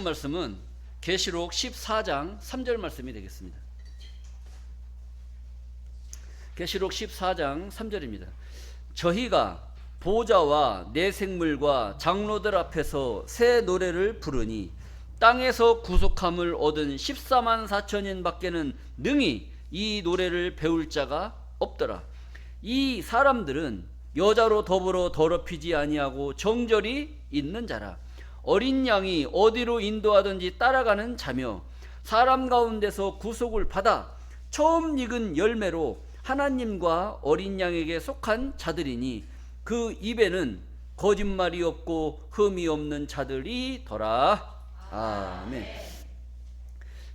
말씀은 계시록 14장 3절 말씀이 되겠습니다. 계시록 14장 3절입니다. 저희가 보좌와 내 생물과 장로들 앞에서 새 노래를 부르니 땅에서 구속함을 얻은 14만 4천인 밖에는 능히 이 노래를 배울 자가 없더라. 이 사람들은 여자로 더불어 더럽히지 아니하고 정절이 있는 자라. 어린 양이 어디로 인도하든지 따라가는 자며 사람 가운데서 구속을 받아 처음 익은 열매로 하나님과 어린 양에게 속한 자들이니 그 입에는 거짓말이 없고 흠이 없는 자들이더라. 아멘.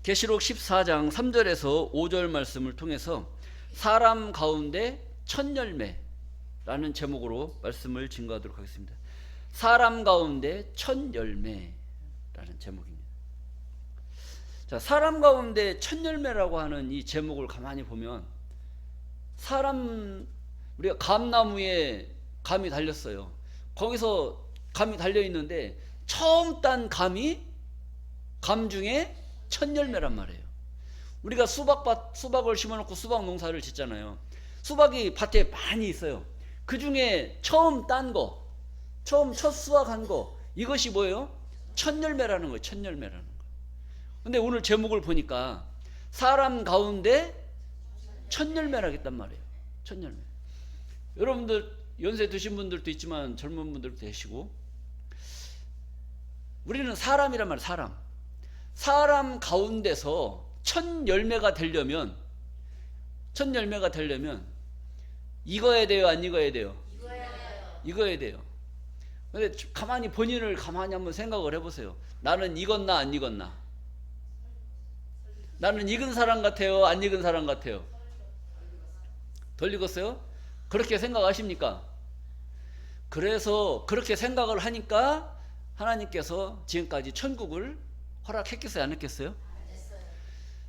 계시록 14장 3절에서 5절 말씀을 통해서 사람 가운데 첫 열매라는 제목으로 말씀을 증거하도록 하겠습니다. 사람 가운데 첫 열매라는 제목입니다. 자, 사람 가운데 첫 열매라고 하는 이 제목을 가만히 보면 우리가 감나무에 감이 달렸어요. 거기서 감이 달려 있는데 처음 딴 감이 감 중에 첫 열매란 말이에요. 우리가 수박을 심어놓고 수박 농사를 짓잖아요. 수박이 밭에 많이 있어요. 그 중에 처음 딴 거, 처음 첫 수확한 거, 이것이 뭐예요? 첫 열매라는 거예요. 첫 열매라는 거. 근데 오늘 제목을 보니까 사람 가운데 첫 열매라겠단 말이에요. 첫 열매. 여러분들 연세 드신 분들도 있지만 젊은 분들도 계시고, 우리는 사람이란 말이에요. 사람 가운데서 첫 열매가 되려면 익어야 돼요, 안 익어야 돼요? 익어야 돼요. 근데 가만히 본인을 가만히 한번 생각을 해보세요. 나는 익었나 안 익었나? 나는 익은 사람 같아요, 안 익은 사람 같아요? 덜 익었어요? 그렇게 생각하십니까? 그래서 그렇게 생각을 하니까 하나님께서 지금까지 천국을 허락했겠어요, 안 했겠어요?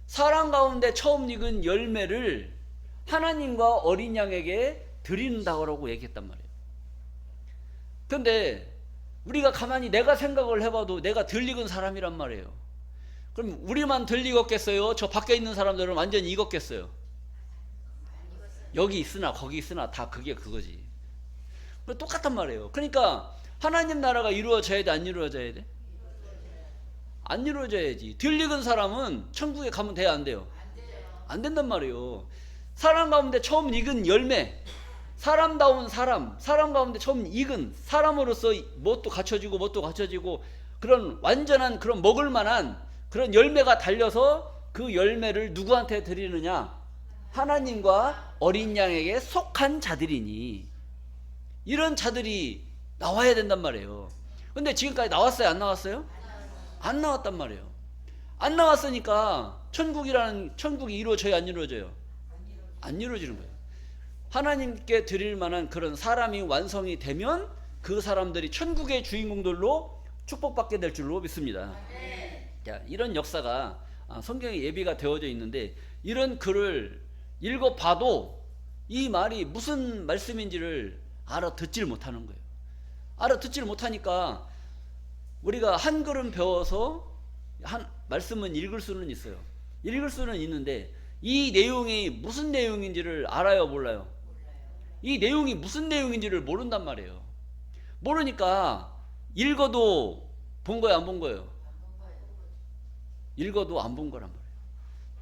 사람 가운데 처음 익은 열매를 하나님과 어린 양에게 드린다고 얘기했단 말이에요. 근데 우리가 가만히 내가 생각을 해봐도 내가 덜 익은 사람이란 말이에요. 그럼 우리만 덜 익었겠어요? 저 밖에 있는 사람들은 완전히 익었겠어요? 여기 있으나 거기 있으나 다 그거지. 똑같단 말이에요. 그러니까 하나님 나라가 이루어져야 돼, 안 이루어져야 돼? 안 이루어져야지. 덜 익은 사람은 천국에 가면 돼요, 안 돼요? 안 된단 말이에요. 사람 가운데 처음 익은 열매, 사람다운 사람 가운데 처음 익은 사람으로서 뭣도 갖춰지고 그런 완전한 그런 먹을 만한 그런 열매가 달려서 그 열매를 누구한테 드리느냐? 하나님과 어린 양에게 속한 자들이니, 이런 자들이 나와야 된단 말이에요. 근데 지금까지 나왔어요, 안 나왔어요? 안 나왔단 말이에요. 안 나왔으니까 천국이 이루어져요, 안 이루어져요? 안 이루어지는 거예요. 하나님께 드릴 만한 그런 사람이 완성이 되면 그 사람들이 천국의 주인공들로 축복받게 될 줄로 믿습니다. 자, 이런 역사가 성경에 예비가 되어져 있는데, 이런 글을 읽어봐도 이 말이 무슨 말씀인지를 알아듣질 못하는 거예요. 알아듣질 못하니까 우리가 한글은 배워서 말씀은 읽을 수는 있어요. 읽을 수는 있는데 이 내용이 무슨 내용인지를 알아요, 몰라요? 이 내용이 무슨 내용인지를 모른단 말이에요. 모르니까 읽어도 본 거예요, 안 본 거예요? 읽어도 안 본 거란 말이에요.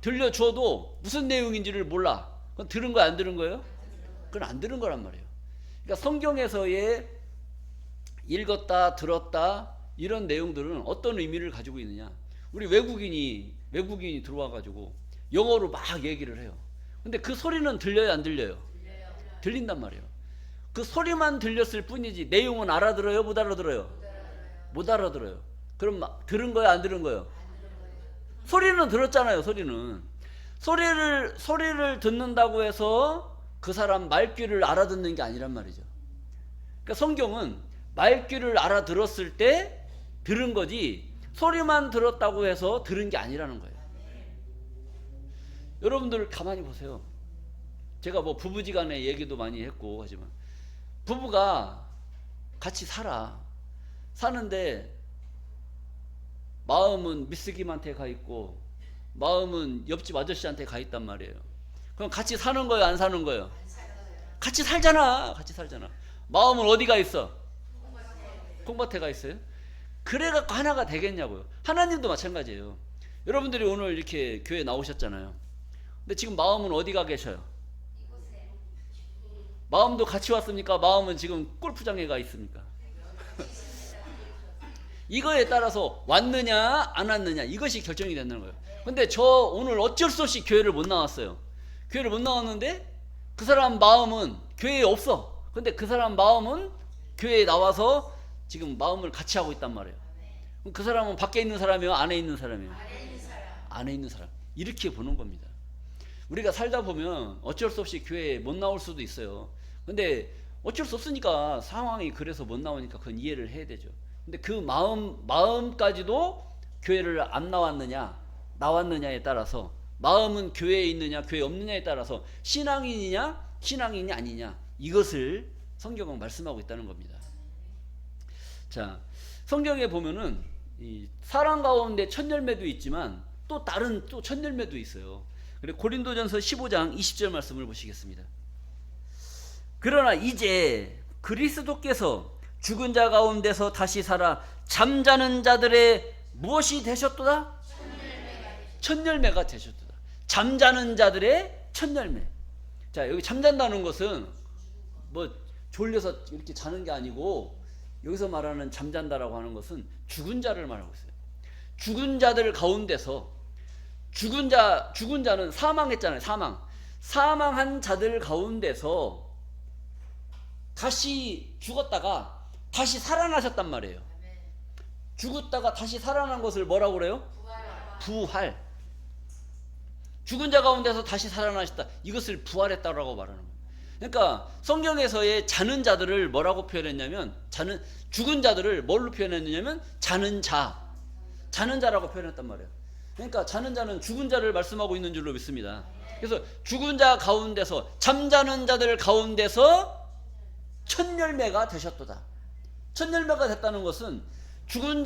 들려줘도 무슨 내용인지를 몰라. 그건 들은 거야, 안 들은 거예요? 그건 안 들은 거란 말이에요. 그러니까 성경에서의 읽었다, 들었다 이런 내용들은 어떤 의미를 가지고 있느냐? 우리 외국인이 들어와가지고 영어로 막 얘기를 해요. 근데 그 소리는 들려요, 안 들려요? 들린단 말이에요. 그 소리만 들렸을 뿐이지 내용은 알아들어요, 못 알아들어요? 못 알아들어요. 그럼 들은 거예요, 안 들은 거예요? 소리는 들었잖아요. 소리를 듣는다고 해서 그 사람 말귀를 알아듣는 게 아니란 말이죠. 그러니까 성경은 말귀를 알아들었을 때 들은 거지, 소리만 들었다고 해서 들은 게 아니라는 거예요. 여러분들 가만히 보세요. 제가 뭐 부부지간에 얘기도 많이 했고 하지만, 부부가 같이 사는데 마음은 미스김한테 가 있고 마음은 옆집 아저씨한테 가 있단 말이에요. 그럼 같이 사는 거예요, 안 사는 거예요? 같이 살잖아. 같이 살잖아. 마음은 어디가 있어? 콩밭에 가 있어요. 그래갖고 하나가 되겠냐고요. 하나님도 마찬가지예요. 여러분들이 오늘 이렇게 교회 나오셨잖아요. 근데 지금 마음은 어디가 계셔요? 마음도 같이 왔습니까? 마음은 지금 골프장에 가 있습니까? 이거에 따라서 왔느냐 안 왔느냐 이것이 결정이 된다는 거예요. 근데 저 오늘 어쩔 수 없이 교회를 못 나왔어요. 교회를 못 나왔는데 그 사람 마음은 교회에 없어. 근데 그 사람 마음은 교회에 나와서 지금 마음을 같이 하고 있단 말이에요. 그럼 그 사람은 밖에 있는 사람이요? 안에 있는 사람이요? 안에 있는 사람. 이렇게 보는 겁니다. 우리가 살다 보면 어쩔 수 없이 교회에 못 나올 수도 있어요. 근데 어쩔 수 없으니까 상황이 그래서 못 나오니까 그건 이해를 해야 되죠. 근데 그 마음까지도 교회를 안 나왔느냐 나왔느냐에 따라서, 마음은 교회에 있느냐 교회에 없느냐에 따라서 신앙인이냐 신앙인이 아니냐 이것을 성경은 말씀하고 있다는 겁니다. 자, 성경에 보면은 이 사랑 가운데 첫 열매도 있지만 또 다른 또 첫 열매도 있어요. 그래 고린도전서 15장 20절 말씀을 보시겠습니다. 그러나 이제 그리스도께서 죽은 자 가운데서 다시 살아 잠자는 자들의 무엇이 되셨도다? 첫 열매가 되셨도다. 잠자는 자들의 첫 열매. 자, 여기 잠잔다는 것은 뭐 졸려서 이렇게 자는 게 아니고, 여기서 말하는 잠잔다라고 하는 것은 죽은 자를 말하고 있어요. 죽은 자들 가운데서, 죽은 자는 사망했잖아요. 사망한 자들 가운데서 다시 죽었다가 다시 살아나셨단 말이에요. 죽었다가 다시 살아난 것을 뭐라고 그래요? 부활. 죽은 자 가운데서 다시 살아나셨다. 이것을 부활했다라고 말하는 거예요. 그러니까 성경에서의 자는 자들을 뭐라고 표현했냐면, 죽은 자들을 뭘로 표현했냐면 자는 자라고 표현했단 말이에요. 그러니까 자는 자는 죽은 자를 말씀하고 있는 줄로 믿습니다. 그래서 죽은 자 가운데서, 잠자는 자들 가운데서 첫 열매가 되셨도다. 첫 열매가 됐다는 것은 죽은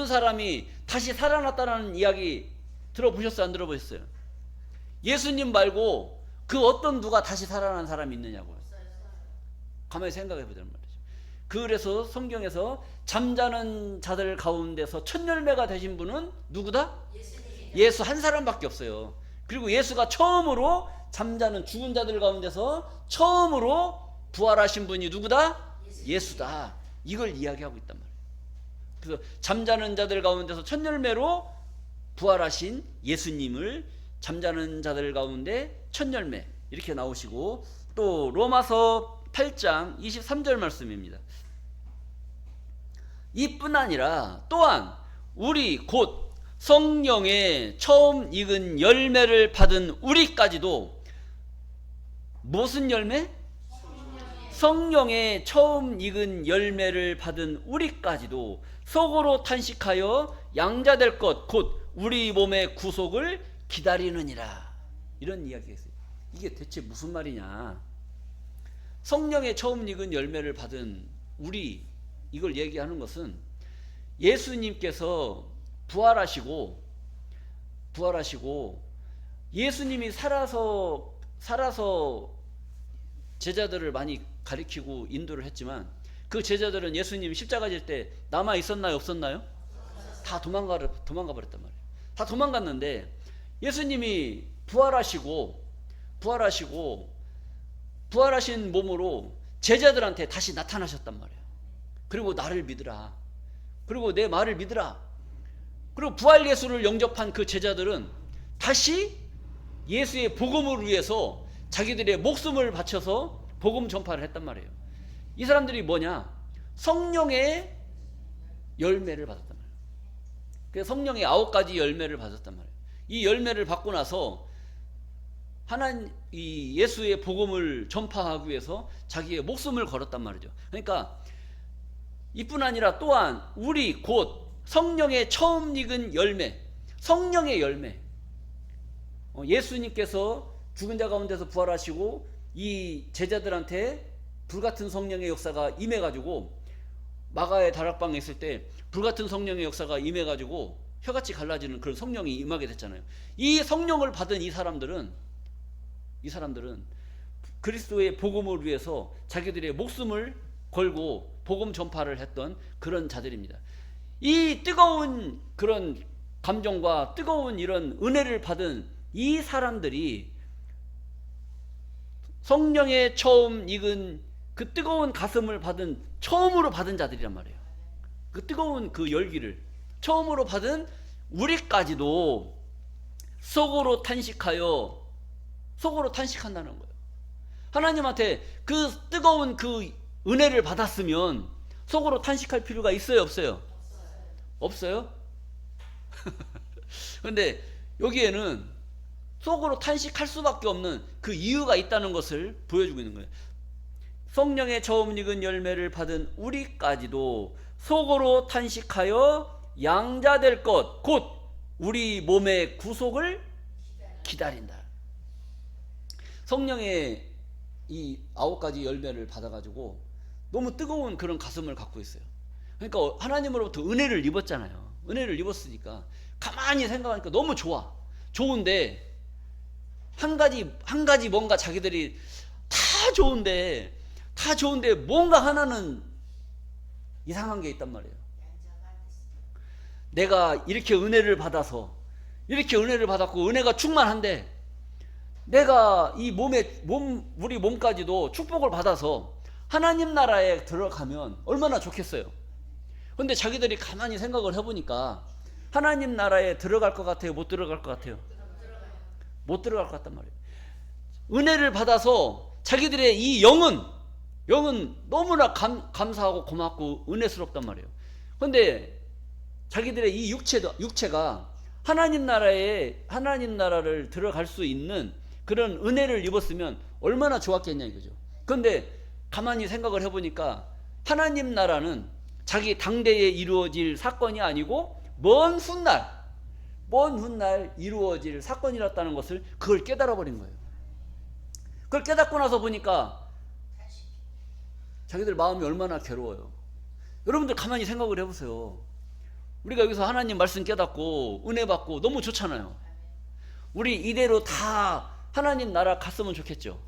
사람이 다시 살아났다는 이야기 들어보셨어요? 안 들어보셨어요? 예수님 말고 그 어떤 누가 다시 살아난 사람이 있느냐고요. 가만히 생각해 보자는 말이죠. 그래서 성경에서 잠자는 자들 가운데서 첫 열매가 되신 분은 누구다? 예수 한 사람밖에 없어요. 그리고 예수가 처음으로 잠자는 죽은 자들 가운데서 처음으로 부활하신 분이 누구다? 예수다. 이걸 이야기하고 있단 말이에요. 그래서 잠자는 자들 가운데서 첫 열매로 부활하신 예수님을 잠자는 자들 가운데 첫 열매 이렇게 나오시고, 또 로마서 8장 23절 말씀입니다. 이뿐 아니라 또한 우리 곧 성령의 처음 익은 열매를 받은 우리까지도, 무슨 열매? 성령의 처음 익은 열매를 받은 우리까지도 속으로 탄식하여 양자될 것 곧 우리 몸의 구속을 기다리느니라. 이런 이야기가 있어요. 이게 대체 무슨 말이냐? 성령의 처음 익은 열매를 받은 우리, 이걸 얘기하는 것은 예수님께서 부활하시고 예수님이 살아서 제자들을 많이 가리키고 인도를 했지만, 그 제자들은 예수님 십자가 질 때 남아 있었나요? 없었나요? 다 도망가 버렸단 말이에요. 다 도망갔는데 예수님이 부활하신 몸으로 제자들한테 다시 나타나셨단 말이에요. 그리고 나를 믿으라. 그리고 내 말을 믿으라. 그리고 부활 예수를 영접한 그 제자들은 다시 예수의 복음을 위해서 자기들의 목숨을 바쳐서 복음 전파를 했단 말이에요. 이 사람들이 뭐냐? 성령의 열매를 받았단 말이에요. 그래서 성령의 9가지 열매를 받았단 말이에요. 이 열매를 받고 나서 이 예수의 복음을 전파하기 위해서 자기의 목숨을 걸었단 말이죠. 그러니까 이뿐 아니라 또한 우리 곧 성령의 처음 익은 열매, 성령의 열매. 예수님께서 죽은 자 가운데서 부활하시고 이 제자들한테 불같은 성령의 역사가 임해가지고 마가의 다락방에 있을 때 불같은 성령의 역사가 임해가지고 혀같이 갈라지는 그런 성령이 임하게 됐잖아요. 이 성령을 받은 이 사람들은 그리스도의 복음을 위해서 자기들의 목숨을 걸고 복음 전파를 했던 그런 자들입니다. 이 뜨거운 그런 감정과 뜨거운 이런 은혜를 받은 이 사람들이 성령의 처음 익은 그 뜨거운 가슴을 받은 처음으로 받은 자들이란 말이에요. 그 뜨거운 그 열기를 처음으로 받은 우리까지도 속으로 탄식한다는 거예요. 하나님한테 그 뜨거운 그 은혜를 받았으면 속으로 탄식할 필요가 있어요, 없어요? 없어요? 그런데 여기에는 속으로 탄식할 수밖에 없는 그 이유가 있다는 것을 보여주고 있는 거예요. 성령의 처음 익은 열매를 받은 우리까지도 속으로 탄식하여 양자될 것 곧 우리 몸의 구속을 기다린다. 성령의 이 9가지 열매를 받아가지고 너무 뜨거운 그런 가슴을 갖고 있어요. 그러니까 하나님으로부터 은혜를 입었잖아요. 은혜를 입었으니까 가만히 생각하니까 너무 좋은데 한 가지 뭔가 자기들이 다 좋은데 뭔가 하나는 이상한 게 있단 말이에요. 내가 이렇게 은혜를 받았고 은혜가 충만한데 내가 이 우리 몸까지도 축복을 받아서 하나님 나라에 들어가면 얼마나 좋겠어요. 근데 자기들이 가만히 생각을 해보니까 하나님 나라에 들어갈 것 같아요? 못 들어갈 것 같아요? 못 들어갈 것 같단 말이에요. 은혜를 받아서 자기들의 이 영은 너무나 감사하고 고맙고 은혜스럽단 말이에요. 근데 자기들의 이 육체가 하나님 나라를 들어갈 수 있는 그런 은혜를 입었으면 얼마나 좋았겠냐 이거죠. 그런데 가만히 생각을 해보니까 하나님 나라는 자기 당대에 이루어질 사건이 아니고 먼 훗날 이루어질 사건이었다는 것을 그걸 깨달아 버린 거예요. 그걸 깨닫고 나서 보니까 자기들 마음이 얼마나 괴로워요. 여러분들 가만히 생각을 해보세요. 우리가 여기서 하나님 말씀 깨닫고 은혜 받고 너무 좋잖아요. 우리 이대로 다 하나님 나라 갔으면 좋겠죠.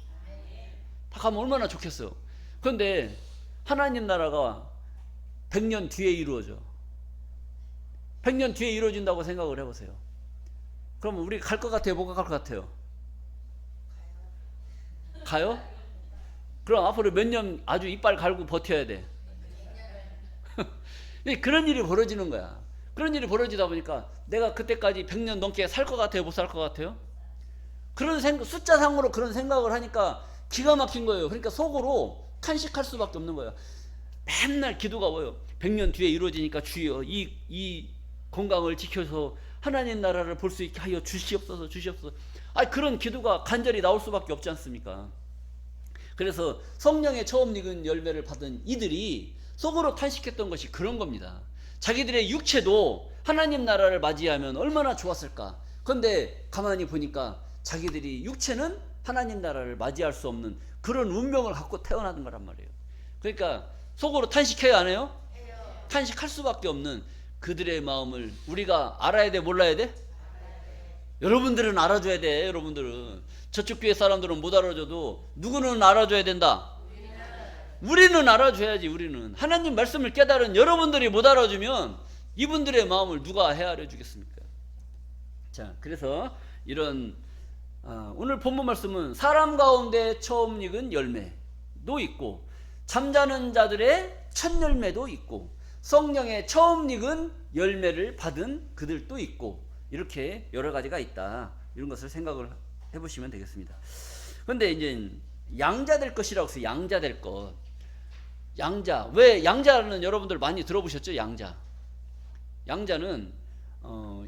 다 가면 얼마나 좋겠어요. 그런데 하나님 나라가 100년 뒤에 이루어져. 100년 뒤에 이루어진다고 생각을 해보세요. 그러면 우리 갈 것 같아요? 못 갈 것 같아요? 가요? 그럼 앞으로 몇 년 아주 이빨 갈고 버텨야 돼. 그런 일이 벌어지는 거야. 그런 일이 벌어지다 보니까 내가 그때까지 100년 넘게 살 것 같아요? 못 살 것 같아요? 그런 숫자상으로 그런 생각을 하니까 기가 막힌 거예요. 그러니까 속으로 탄식할 수밖에 없는 거예요. 맨날 기도가 뭐예요? 100년 뒤에 이루어지니까 주여 이 건강을 지켜서 하나님 나라를 볼 수 있게 하여 주시옵소서. 그런 기도가 간절히 나올 수밖에 없지 않습니까? 그래서 성령의 처음 익은 열매를 받은 이들이 속으로 탄식했던 것이 그런 겁니다. 자기들의 육체도 하나님 나라를 맞이하면 얼마나 좋았을까. 그런데 가만히 보니까 자기들이 육체는 하나님 나라를 맞이할 수 없는 그런 운명을 갖고 태어난 거란 말이에요. 그러니까 속으로 탄식해요, 안 해요? 탄식할 수밖에 없는 그들의 마음을 우리가 알아야 돼, 몰라야 돼? 여러분들은 알아줘야 돼. 여러분들은 저쪽 교회 사람들은 못 알아줘도 누구는 알아줘야 된다. 우리는 알아줘야지. 우리는 하나님 말씀을 깨달은 여러분들이 못 알아주면 이분들의 마음을 누가 헤아려 주겠습니까? 자, 그래서 이런 오늘 본문 말씀은 사람 가운데 처음 익은 열매도 있고 잠자는 자들의 첫 열매도 있고 성령의 처음 익은 열매를 받은 그들도 있고 이렇게 여러 가지가 있다. 이런 것을 생각을 해보시면 되겠습니다. 그런데 이제 양자 될 것이라고 해서 양자 될 것. 왜 양자는 여러분들 많이 들어보셨죠? 양자는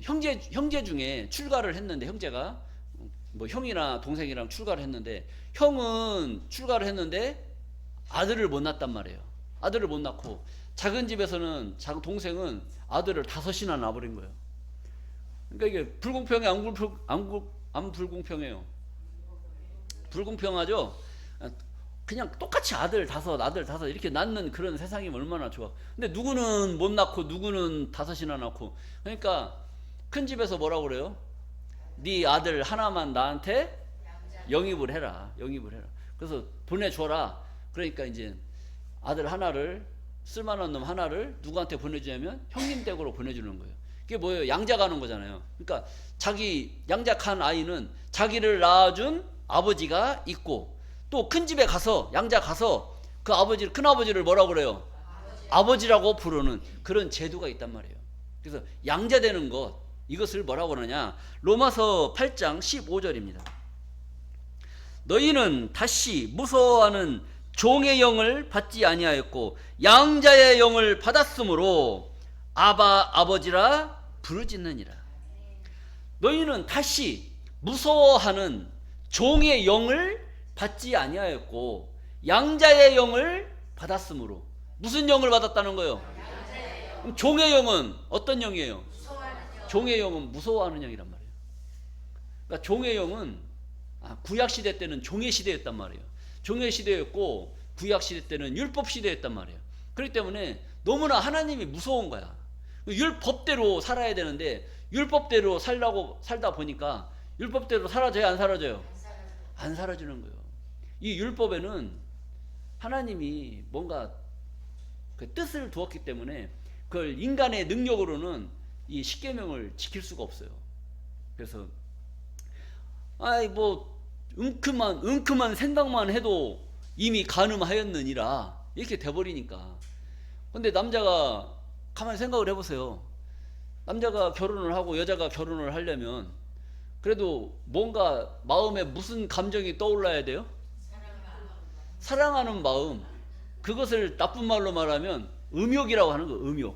형제 중에 출가를 했는데 형제가 뭐 형이나 동생이랑 출가를 했는데 형은 출가를 했는데 아들을 못 낳았단 말이에요. 아들을 못 낳고 작은 집에서는 동생은 아들을 5이나 낳아버린 거예요. 그러니까 이게 불공평해, 안 불공평해요? 불공평하죠? 그냥 똑같이 아들 다섯 이렇게 낳는 그런 세상이면 얼마나 좋아. 근데 누구는 못 낳고 누구는 다섯이나 낳고. 그러니까 큰 집에서 뭐라고 그래요? 네 아들 하나만 나한테 영입을 해라. 그래서 보내줘라. 그러니까 이제 아들 하나를, 쓸만한 놈 하나를 누구한테 보내주냐면 형님 댁으로 보내주는 거예요. 그게 뭐예요? 양자가는 거잖아요. 그러니까 자기 양자간 아이는 자기를 낳아준 아버지가 있고, 또 큰 집에 가서 양자 가서 그 아버지를, 큰 아버지를 뭐라고 그래요? 아버지라고 부르는 그런 제도가 있단 말이에요. 그래서 양자되는 것, 이것을 뭐라고 그러냐? 로마서 8장 15절입니다. 너희는 다시 무서워하는 종의 영을 받지 아니하였고 양자의 영을 받았으므로 아바 아버지라 부르짖느니라. 너희는 다시 무서워하는 종의 영을 받지 아니하였고 양자의 영을 받았으므로. 무슨 영을 받았다는 거예요? 그럼 종의 영은 어떤 영이에요? 종의 영은 무서워하는 영이란 말이에요. 그러니까 종의 영은 구약 시대 때는 종의 시대였단 말이에요. 종의 시대였고 구약 시대 때는 율법 시대였단 말이에요. 그렇기 때문에 너무나 하나님이 무서운 거야. 율법대로 살아야 되는데 율법대로 살다 보니까 율법대로 사라져요, 안 사라져요? 안 사라지는 거예요. 이 율법에는 하나님이 뭔가 그 뜻을 두었기 때문에 그걸 인간의 능력으로는 이 십계명을 지킬 수가 없어요. 그래서 은큼한 생각만 해도 이미 간음하였느니라 이렇게 돼버리니까. 근데 남자가 가만히 생각을 해보세요. 남자가 결혼을 하고 여자가 결혼을 하려면 그래도 뭔가 마음에 무슨 감정이 떠올라야 돼요? 사랑하는 마음. 그것을 나쁜 말로 말하면 음욕이라고 하는 거예요.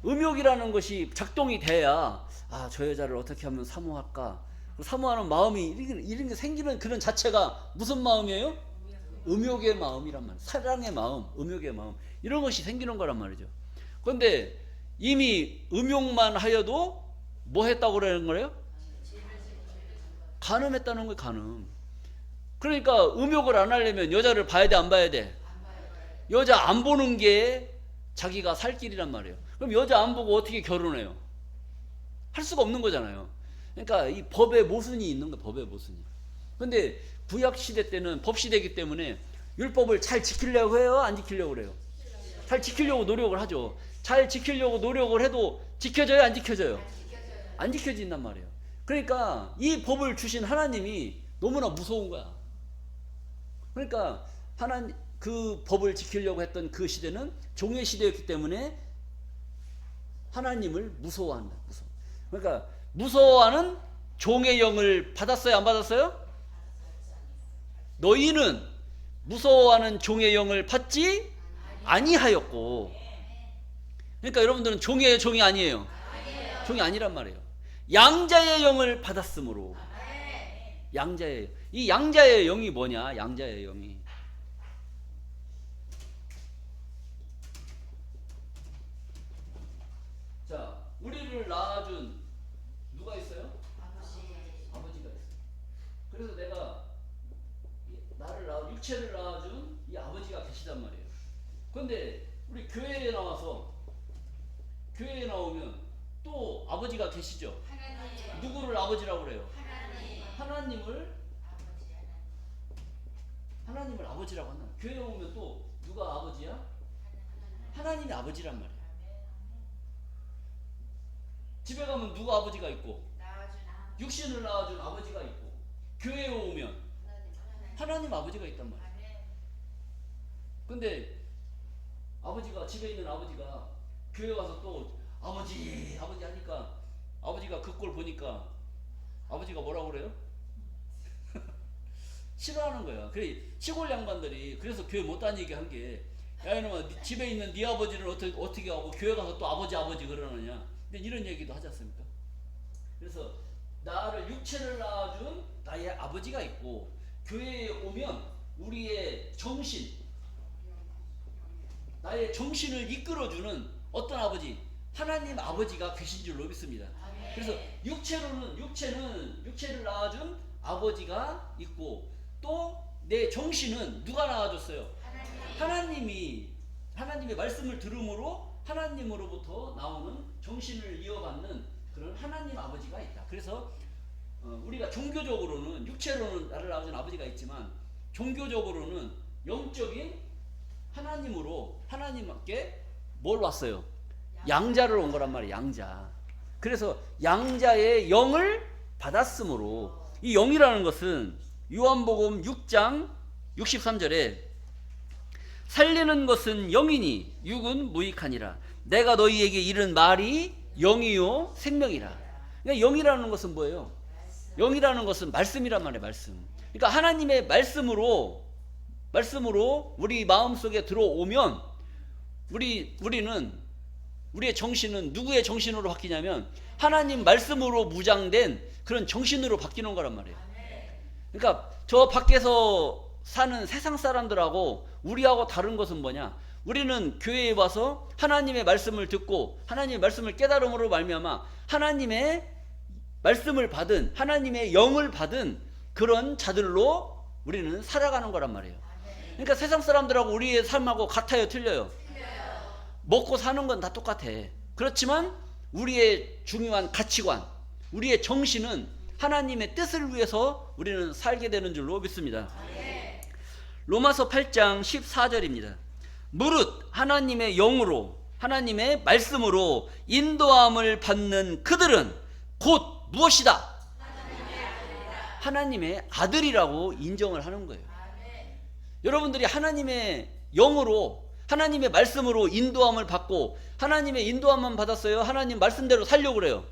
음욕이라는 것이 작동이 돼야 저 여자를 어떻게 하면 사모할까, 사모하는 마음이 이런 게 생기는 그런 자체가 무슨 마음이에요? 음욕의 마음이란 말이에요. 사랑의 마음, 음욕의 마음, 이런 것이 생기는 거란 말이죠. 그런데 이미 음욕만 하여도 뭐 했다고 그러는 거예요? 간음했다는 거예요. 간음. 그러니까 음욕을 안 하려면 여자를 봐야 돼, 안 봐야 돼? 여자 안 보는 게 자기가 살 길이란 말이에요. 그럼 여자 안 보고 어떻게 결혼해요? 할 수가 없는 거잖아요. 그러니까 이 법의 모순이 있는 거예요. 법의 모순이. 근데 구약 시대 때는 법 시대이기 때문에 율법을 잘 지키려고 해요, 안 지키려고 그래요? 잘 지키려고 노력을 하죠. 잘 지키려고 노력을 해도 지켜져요, 안 지켜져요? 안 지켜진단 말이에요. 그러니까 이 법을 주신 하나님이 너무나 무서운 거야. 그러니까 그 법을 지키려고 했던 그 시대는 종의 시대였기 때문에 하나님을 무서워한다. 그러니까 무서워하는 종의 영을 받았어요, 안 받았어요? 너희는 무서워하는 종의 영을 받지 아니하였고. 그러니까 여러분들은 종이 아니에요. 종이 아니란 말이에요. 양자의 영을 받았으므로. 이 양자의 영이 뭐냐? 양자의 영이 우리를 낳아준 누가 있어요? 아버지가 있어요. 그래서 내가 나를 육체를 낳아준 이 아버지가 계시단 말이에요. 그런데 우리 교회에 나오면 또 아버지가 계시죠. 누구를 아버지라고 그래요? 하나님을 아버지라고 한다. 교회에 오면 또 누가 아버지야? 하나님이 아버지란 말이에요. 집에 가면 누가 아버지가 있고, 육신을 낳아준 아버지가 있고, 교회에 오면 하나님 아버지가 있단 말이에요. 근데 집에 있는 아버지가 교회 와서 또 아버지 하니까 아버지가 그 꼴 보니까 아버지가 뭐라고 그래요? 싫어하는 거야. 그래, 시골 양반들이 그래서 교회 못 다니게 한 게, 야 이놈아, 집에 있는 네 아버지를 어떻게 하고 교회 가서 또 아버지 그러느냐. 근데 이런 얘기도 하지 않습니까? 그래서 나를 육체를 낳아준 나의 아버지가 있고, 교회에 오면 우리의 나의 정신을 이끌어주는 어떤 아버지, 하나님 아버지가 계신 줄로 믿습니다. 그래서 육체를 낳아준 아버지가 있고, 또 내 정신은 누가 낳아줬어요? 하나님의 말씀을 들음으로 하나님으로부터 나오는 정신을 이어받는 그런 하나님 아버지가 있다. 그래서 우리가 종교적으로는, 육체로는 나를 낳아준 아버지가 있지만 종교적으로는 영적인 하나님으로 하나님께 뭘 왔어요? 양자를 온 거란 말이에요. 양자. 그래서 양자의 영을 받았으므로, 이 영이라는 것은 요한복음 6장 63절에 살리는 것은 영이니 육은 무익하니라. 내가 너희에게 이른 말이 영이요 생명이라. 그러니까 영이라는 것은 뭐예요? 영이라는 것은 말씀이란 말이에요. 말씀. 그러니까 하나님의 말씀으로 우리 마음속에 들어오면 우리는, 우리의 정신은 누구의 정신으로 바뀌냐면 하나님 말씀으로 무장된 그런 정신으로 바뀌는 거란 말이에요. 그러니까 저 밖에서 사는 세상 사람들하고 우리하고 다른 것은 뭐냐? 우리는 교회에 와서 하나님의 말씀을 듣고 하나님의 말씀을 깨달음으로 말미암아 하나님의 말씀을 받은, 하나님의 영을 받은 그런 자들로 우리는 살아가는 거란 말이에요. 그러니까 세상 사람들하고 우리의 삶하고 같아요, 틀려요? 먹고 사는 건 다 똑같아. 그렇지만 우리의 중요한 가치관, 우리의 정신은 하나님의 뜻을 위해서 우리는 살게 되는 줄로 믿습니다. 로마서 8장 14절입니다. 무릇 하나님의 영으로, 하나님의 말씀으로 인도함을 받는 그들은 곧 무엇이다? 하나님의 아들이라고 인정을 하는 거예요. 여러분들이 하나님의 영으로, 하나님의 말씀으로 인도함을 받고, 하나님의 인도함만 받았어요? 하나님 말씀대로 살려고 그래요?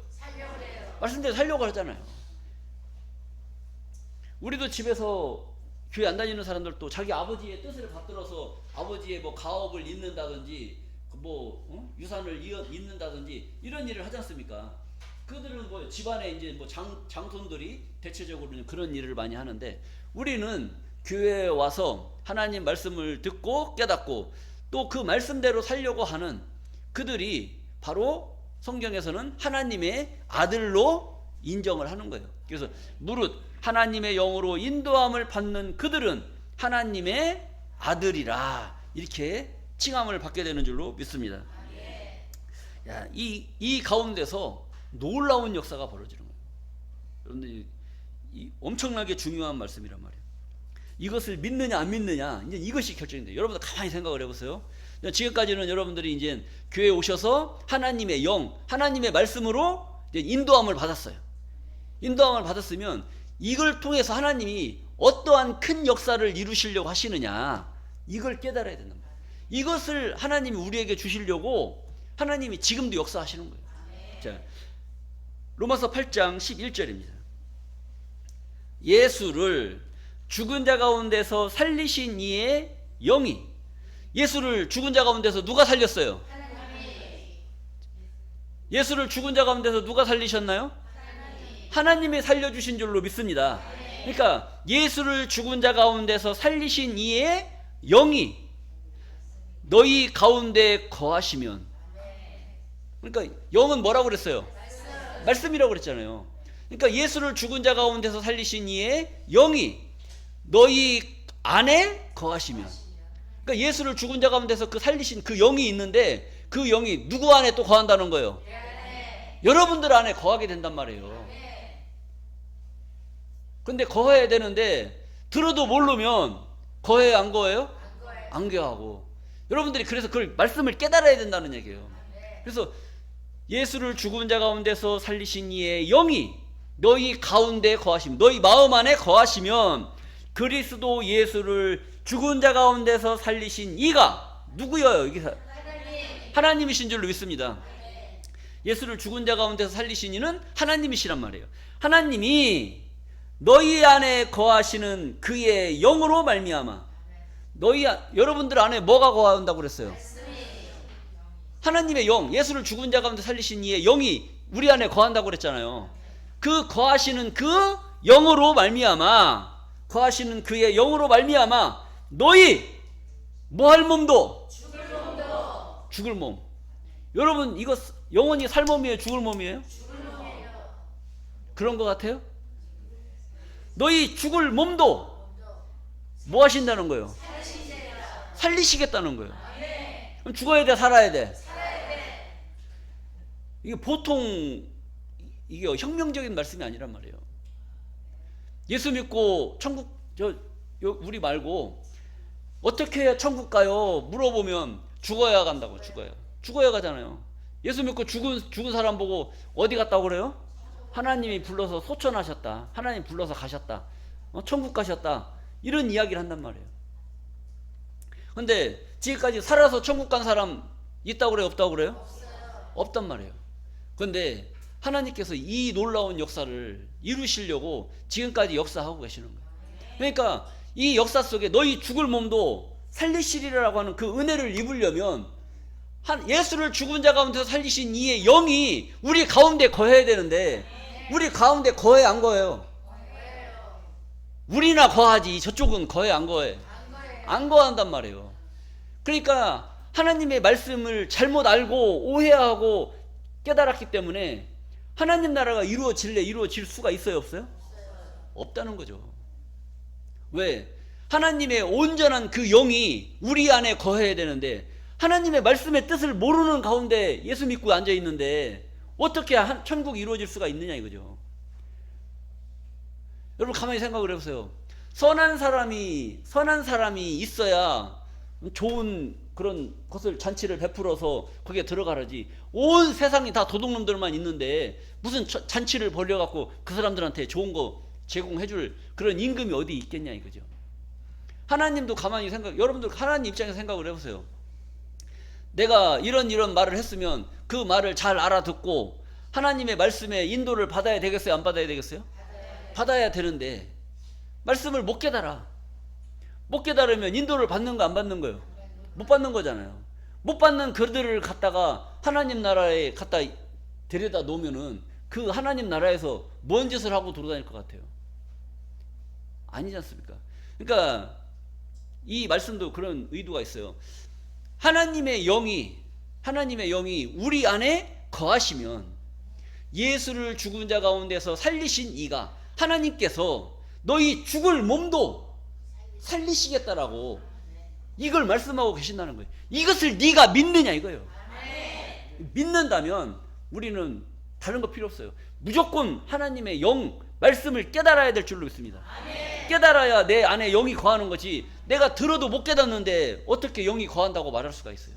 말씀대로 살려고 하잖아요. 우리도 집에서 교회 안 다니는 사람들도 자기 아버지의 뜻을 받들어서 아버지의 뭐 가업을 잇는다든지 유산을 잇는다든지 이런 일을 하지 않습니까? 그들은 뭐 집안에 이제 뭐 장손들이 대체적으로 그런 일을 많이 하는데, 우리는 교회에 와서 하나님 말씀을 듣고 깨닫고 또 그 말씀대로 살려고 하는 그들이 바로 성경에서는 하나님의 아들로 인정을 하는 거예요. 그래서 무릇 하나님의 영으로 인도함을 받는 그들은 하나님의 아들이라, 이렇게 칭함을 받게 되는 줄로 믿습니다. 야, 이 가운데서 놀라운 역사가 벌어지는 거예요. 여러분들, 이 엄청나게 중요한 말씀이란 말이에요. 이것을 믿느냐 안 믿느냐, 이제 이것이 결정인데, 여러분들 가만히 생각을 해보세요. 지금까지는 여러분들이 이제 교회에 오셔서 하나님의 영, 하나님의 말씀으로 이제 인도함을 받았어요. 인도함을 받았으면 이걸 통해서 하나님이 어떠한 큰 역사를 이루시려고 하시느냐, 이걸 깨달아야 된단 말이에요. 이것을 하나님이 우리에게 주시려고 하나님이 지금도 역사하시는 거예요. 자, 로마서 8장 11절입니다. 예수를 죽은 자 가운데서 살리신 이의 영이, 예수를 죽은 자 가운데서 누가 살렸어요? 예수를 죽은 자 가운데서 누가 살리셨나요? 하나님이 살려주신 줄로 믿습니다. 그러니까 예수를 죽은 자 가운데서 살리신 이의 영이 너희 가운데 거하시면, 그러니까 영은 뭐라고 그랬어요? 말씀이라고 그랬잖아요. 그러니까 예수를 죽은 자 가운데서 살리신 이의 영이 너희 안에 거하시면, 그러니까 예수를 죽은 자 가운데서 그 살리신 그 영이 있는데 그 영이 누구 안에 또 거한다는 거예요? 여러분들 안에 거하게 된단 말이에요. 근데 거해야 되는데 들어도 모르면 거해요, 안 거해요? 안 거하고. 여러분들이 그래서 그걸 말씀을 깨달아야 된다는 얘기예요. 그래서 예수를 죽은 자 가운데서 살리신 이의 영이 너희 가운데 거하시면, 너희 마음 안에 거하시면 그리스도 예수를 죽은 자 가운데서 살리신 이가 누구예요? 이게 하나님이신 줄로 믿습니다. 예수를 죽은 자 가운데서 살리신 이는 하나님이시란 말이에요. 하나님이 너희 안에 거하시는 그의 영으로 말미암아, 여러분들 안에 뭐가 거한다고 그랬어요? 하나님의 영, 예수를 죽은 자 가운데 살리신 이의 영이 우리 안에 거한다고 그랬잖아요. 그 거하시는 그 영으로 말미암아, 거하시는 그의 영으로 말미암아 너희 뭐 할 몸도? 죽을 몸. 여러분, 이거 영원히 살 몸이에요, 죽을 몸이에요? 그런 것 같아요? 너희 죽을 몸도 뭐 하신다는 거예요? 살리시겠다는 거예요. 그럼 죽어야 돼, 살아야 돼? 이게 보통 이게 혁명적인 말씀이 아니란 말이에요. 예수 믿고 천국 우리 말고 어떻게 해야 천국 가요? 물어보면 죽어야 간다고. 죽어야 가잖아요. 예수 믿고 죽은 사람 보고 어디 갔다고 그래요? 하나님이 불러서 소천하셨다. 하나님 불러서 가셨다. 천국 가셨다. 이런 이야기를 한단 말이에요. 근데 지금까지 살아서 천국 간 사람 있다고 그래요? 없다고 그래요? 없단 말이에요. 근데 하나님께서 이 놀라운 역사를 이루시려고 지금까지 역사하고 계시는 거예요. 그러니까 이 역사 속에 너희 죽을 몸도 살리시리라고 하는 그 은혜를 입으려면 예수를 죽은 자 가운데서 살리신 이의 영이 우리 가운데 거해야 되는데 우리 가운데 거해 안 거해요? 우리나 거하지 저쪽은 거해 안 거해? 안 거한단 말이에요. 그러니까 하나님의 말씀을 잘못 알고 오해하고 깨달았기 때문에 하나님 나라가 이루어질 수가 있어요, 없어요? 없다는 거죠. 왜? 하나님의 온전한 그 영이 우리 안에 거해야 되는데 하나님의 말씀의 뜻을 모르는 가운데 예수 믿고 앉아 있는데 어떻게 천국이 이루어질 수가 있느냐 이거죠. 여러분 가만히 생각을 해보세요. 선한 사람이 있어야 좋은 그런 것을 잔치를 베풀어서 거기에 들어가라지. 온 세상이 다 도둑놈들만 있는데 무슨 잔치를 벌려갖고 그 사람들한테 좋은 거 제공해줄 그런 임금이 어디 있겠냐 이거죠. 하나님도 가만히 여러분들 하나님 입장에서 생각을 해보세요. 내가 이런 말을 했으면 그 말을 잘 알아듣고 하나님의 말씀에 인도를 받아야 되겠어요? 안 받아야 되겠어요? 받아야 되는데 말씀을 못 깨달으면 인도를 받는 거 안 받는 거예요? 못 받는 거잖아요. 못 받는 그들을 갖다가 하나님 나라에 갖다 데려다 놓으면은 그 하나님 나라에서 뭔 짓을 하고 돌아다닐 것 같아요? 아니지 않습니까? 그러니까 이 말씀도 그런 의도가 있어요. 하나님의 영이 우리 안에 거하시면 예수를 죽은 자 가운데서 살리신 이가 하나님께서 너희 죽을 몸도 살리시겠다라고 이걸 말씀하고 계신다는 거예요. 이것을 네가 믿느냐 이거예요. 믿는다면 우리는 다른 거 필요 없어요. 무조건 하나님의 영 말씀을 깨달아야 될 줄로 믿습니다. 깨달아야 내 안에 영이 거하는 거지 내가 들어도 못 깨닫는데 어떻게 영이 거한다고 말할 수가 있어요.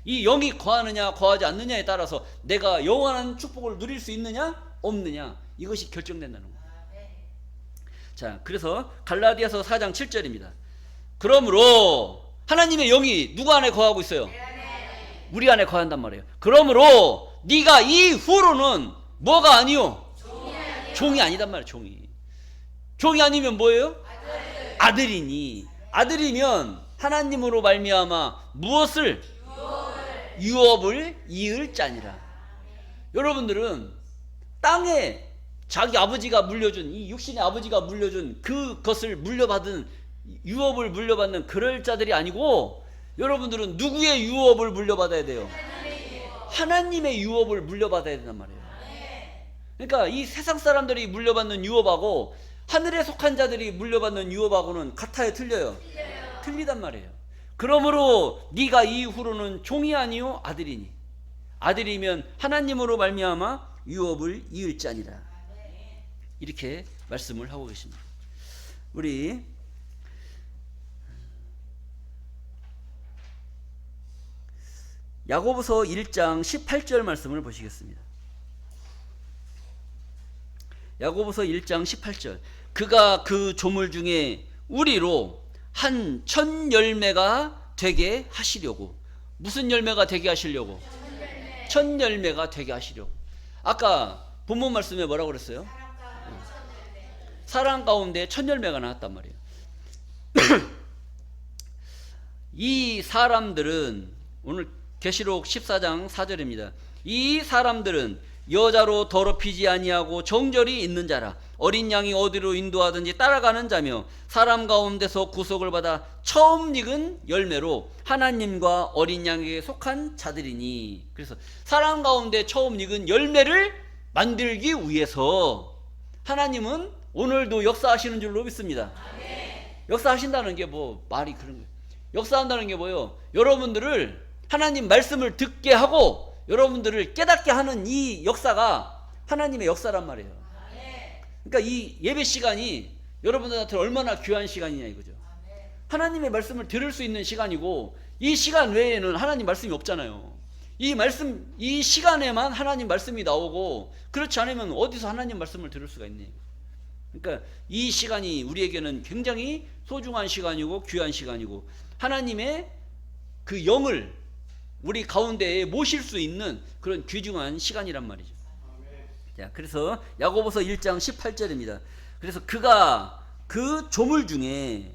이 영이 거하느냐 거하지 않느냐에 따라서 내가 영원한 축복을 누릴 수 있느냐 없느냐 이것이 결정된다는 거예요. 자, 그래서 갈라디아서 4장 7절입니다. 그러므로 하나님의 영이 누구 안에 거하고 있어요? 우리 안에 거한단 말이에요. 그러므로 네가 이후로는 뭐가 아니요? 종이 아니단 말이에요. 종이 아니면 뭐예요? 아들이니. 아들이면 하나님으로 말미암아 무엇을? 유업을 이을 자니라. 여러분들은 땅에 자기 아버지가 물려준 이 육신의 아버지가 물려준 그것을 물려받은 유업을 물려받는 그럴 자들이 아니고 여러분들은 누구의 유업을 물려받아야 돼요? 하나님의 유업을 물려받아야 된단 말이에요. 그러니까 이 세상 사람들이 물려받는 유업하고 하늘에 속한 자들이 물려받는 유업하고는 같아요? 틀려요? 틀리단 말이에요. 그러므로 네가 이후로는 종이 아니요 아들이니. 아들이면 하나님으로 말미암아 유업을 이을 자니라. 이렇게 말씀을 하고 계십니다. 우리 야고보서 1장 18절 말씀을 보시겠습니다. 야고보서 1장 18절. 그가 그 조물 중에 우리로 한 천 열매가 되게 하시려고. 무슨 열매가 되게 하시려고? 천 열매가 되게 하시려고. 아까 본문 말씀에 뭐라고 그랬어요? 사랑 가운데 천 열매가 나왔단 말이에요. 이 사람들은 오늘 계시록 14장 4절입니다. 이 사람들은 여자로 더럽히지 아니하고 정절이 있는 자라. 어린 양이 어디로 인도하든지 따라가는 자며 사람 가운데서 구속을 받아 처음 익은 열매로 하나님과 어린 양에게 속한 자들이니. 그래서 사람 가운데 처음 익은 열매를 만들기 위해서 하나님은 오늘도 역사하시는 줄로 믿습니다. 역사하신다는 게 뭐 말이 그런 거예요. 역사한다는 게 뭐예요? 여러분들을 하나님 말씀을 듣게 하고 여러분들을 깨닫게 하는 이 역사가 하나님의 역사란 말이에요. 그러니까 이 예배 시간이 여러분들한테 얼마나 귀한 시간이냐 이거죠. 하나님의 말씀을 들을 수 있는 시간이고 이 시간 외에는 하나님 말씀이 없잖아요. 이 시간에만 하나님 말씀이 나오고 그렇지 않으면 어디서 하나님 말씀을 들을 수가 있냐. 그러니까 이 시간이 우리에게는 굉장히 소중한 시간이고 귀한 시간이고 하나님의 그 영을 우리 가운데에 모실 수 있는 그런 귀중한 시간이란 말이죠. 자, 그래서 야고보서 1장 18절입니다. 그래서 그가 그 조물 중에